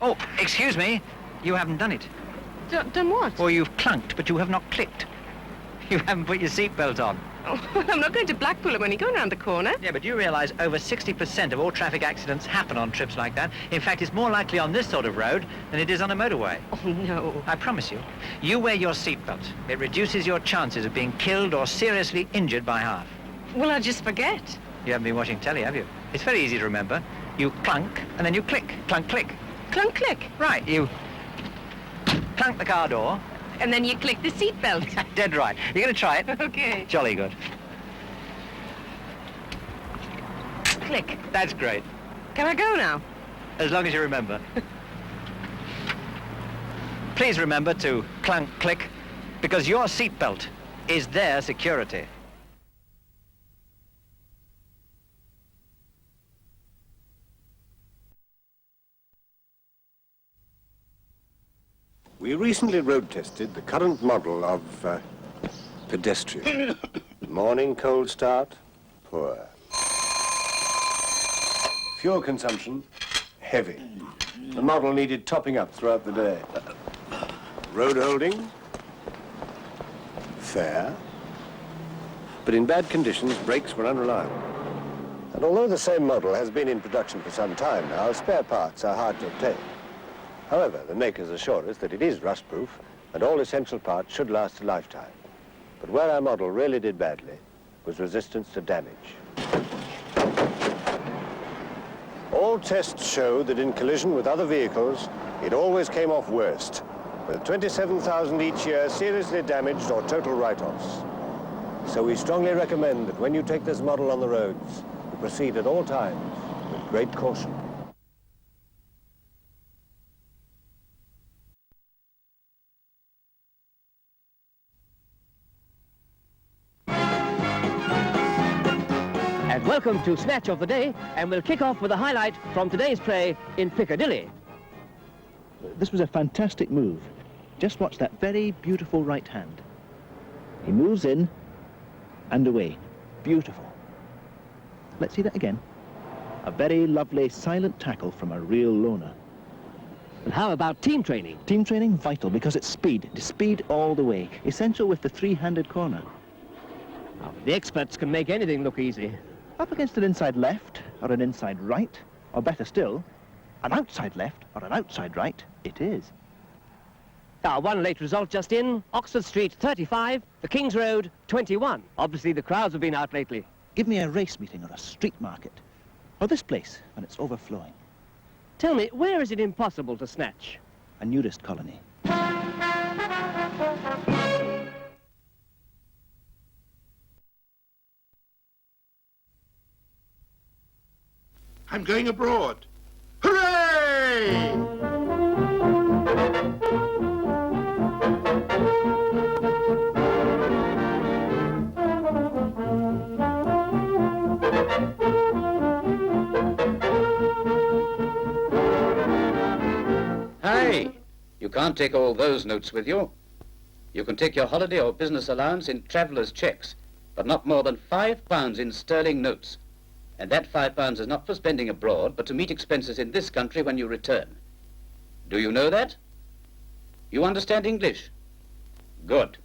Oh, excuse me. You haven't done it. Done what? Or you've clunked, but you have not clicked. You haven't put your seatbelt on. Oh, I'm not going to Blackpool. I'm only going round the corner. Yeah, but you realise over 60% of all traffic accidents happen on trips like that. In fact, it's more likely on this sort of road than it is on a motorway. Oh, no. I promise you. You wear your seatbelt. It reduces your chances of being killed or seriously injured by half. Well, I'll just forget. You haven't been watching telly, have you? It's very easy to remember. You clunk, and then you click. Clunk, click. Clunk, click. Right, you clunk the car door. And then you click the seatbelt. Dead right. You're going to try it? Okay. Jolly good. Click. That's great. Can I go now? As long as you remember. Please remember to clunk, click, because your seatbelt is their security. We recently road tested the current model of pedestrian. Morning cold start, poor. Fuel consumption, heavy. The model needed topping up throughout the day. Road holding, fair. But in bad conditions, brakes were unreliable. And although the same model has been in production for some time now, spare parts are hard to obtain. However, the makers assure us that it is rust-proof and all essential parts should last a lifetime. But where our model really did badly was resistance to damage. All tests show that in collision with other vehicles, it always came off worst, with 27,000 each year seriously damaged or total write-offs. So we strongly recommend that when you take this model on the roads, you proceed at all times with great caution. And welcome to Snatch of the Day, and we'll kick off with a highlight from today's play in Piccadilly. This was a fantastic move. Just watch that very beautiful right hand. He moves in and away. Beautiful. Let's see that again. A very lovely silent tackle from a real loner. And how about team training? Team training, vital, because it's speed. It's speed all the way. Essential with the three-handed corner. Now, the experts can make anything look easy. Up against an inside left, or an inside right, or better still, an outside left or an outside right, it is. Now, one late result just in. Oxford Street 35, the King's Road 21. Obviously, the crowds have been out lately. Give me a race meeting or a street market. Or this place, when it's overflowing. Tell me, where is it impossible to snatch? A nudist colony. I'm going abroad. Hooray! Hey, you can't take all those notes with you. You can take your holiday or business allowance in traveller's cheques, but not more than £5 in sterling notes. And that £5 is not for spending abroad, but to meet expenses in this country when you return. Do you know that? You understand English? Good.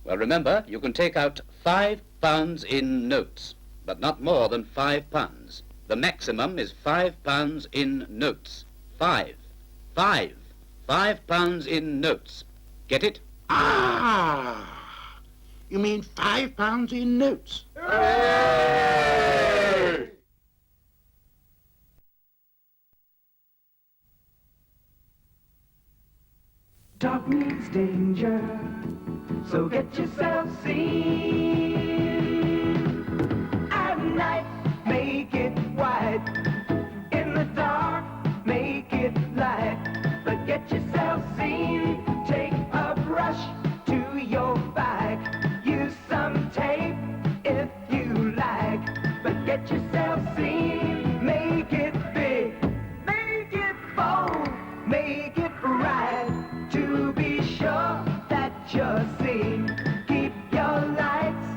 Well, remember, you can take out £5 in notes, but not more than £5. The maximum is £5 in notes. £5 in notes. Get it? Ah! You mean £5 in notes? Dark means danger, so get yourself seen. At night, make it white. In the dark, make it light. But get yourself seen. Take a brush to your back. Use some tape if you like. But get yourself seen. Make it big. Make it bold. Make it right. To be sure that you're seen. Keep your lights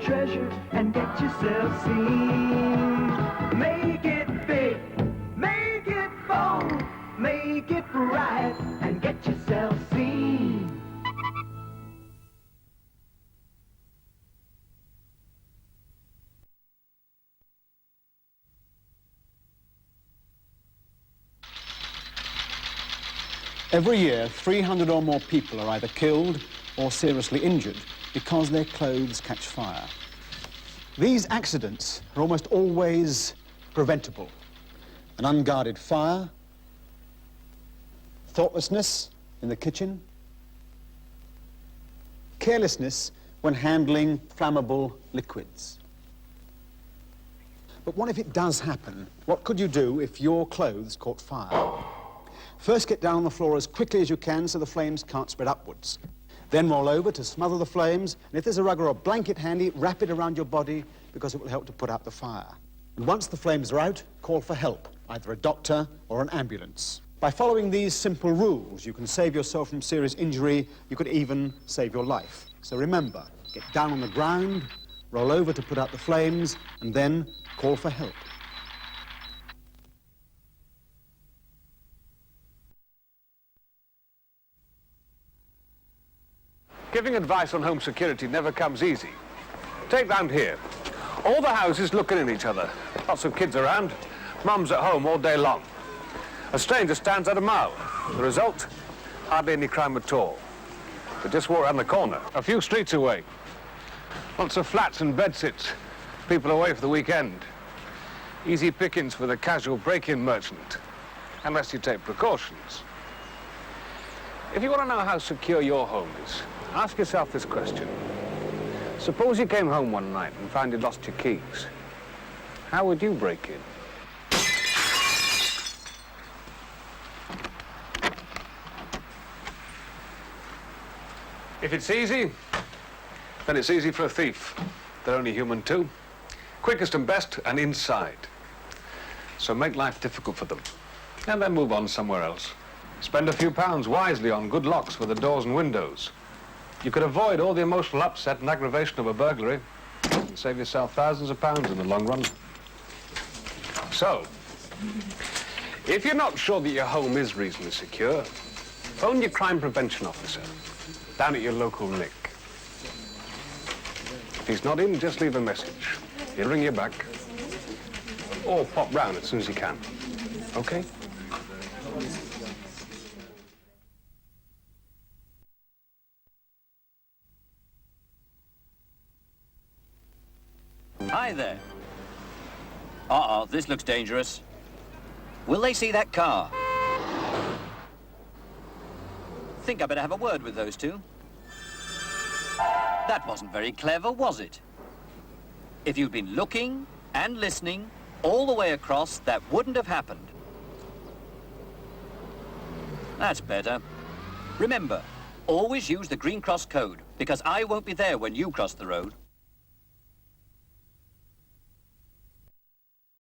treasure and get yourself seen. Make it big, make it bold, make it right and get yourself seen. Every year, 300 or more people are either killed or seriously injured because their clothes catch fire. These accidents are almost always preventable. An unguarded fire, thoughtlessness in the kitchen, carelessness when handling flammable liquids. But what if it does happen? What could you do if your clothes caught fire? First, get down on the floor as quickly as you can so the flames can't spread upwards. Then roll over to smother the flames, and if there's a rug or a blanket handy, wrap it around your body because it will help to put out the fire. And once the flames are out, call for help, either a doctor or an ambulance. By following these simple rules, you can save yourself from serious injury. You could even save your life. So remember, get down on the ground, roll over to put out the flames, and then call for help. Giving advice on home security never comes easy. Take round here. All the houses looking at each other. Lots of kids around. Mum's at home all day long. A stranger stands at a mile. The result? Hardly any crime at all. They just walk around the corner, a few streets away. Lots of flats and bedsits. People away for the weekend. Easy pickings for the casual break-in merchant, unless you take precautions. If you want to know how secure your home is, ask yourself this question. Suppose you came home one night and found you'd lost your keys. How would you break in? If it's easy, then it's easy for a thief. They're only human too. Quickest and best, and inside. So make life difficult for them, and then move on somewhere else. Spend a few pounds wisely on good locks for the doors and windows. You could avoid all the emotional upset and aggravation of a burglary and save yourself thousands of pounds in the long run. So, if you're not sure that your home is reasonably secure, phone your crime prevention officer down at your local NIC. If he's not in, just leave a message. He'll ring you back. Or pop round as soon as he can. Okay? Hi there. Uh-oh, this looks dangerous. Will they see that car? Think I better have a word with those two. That wasn't very clever, was it? If you'd been looking and listening all the way across, that wouldn't have happened. That's better. Remember, always use the green cross code, because I won't be there when you cross the road.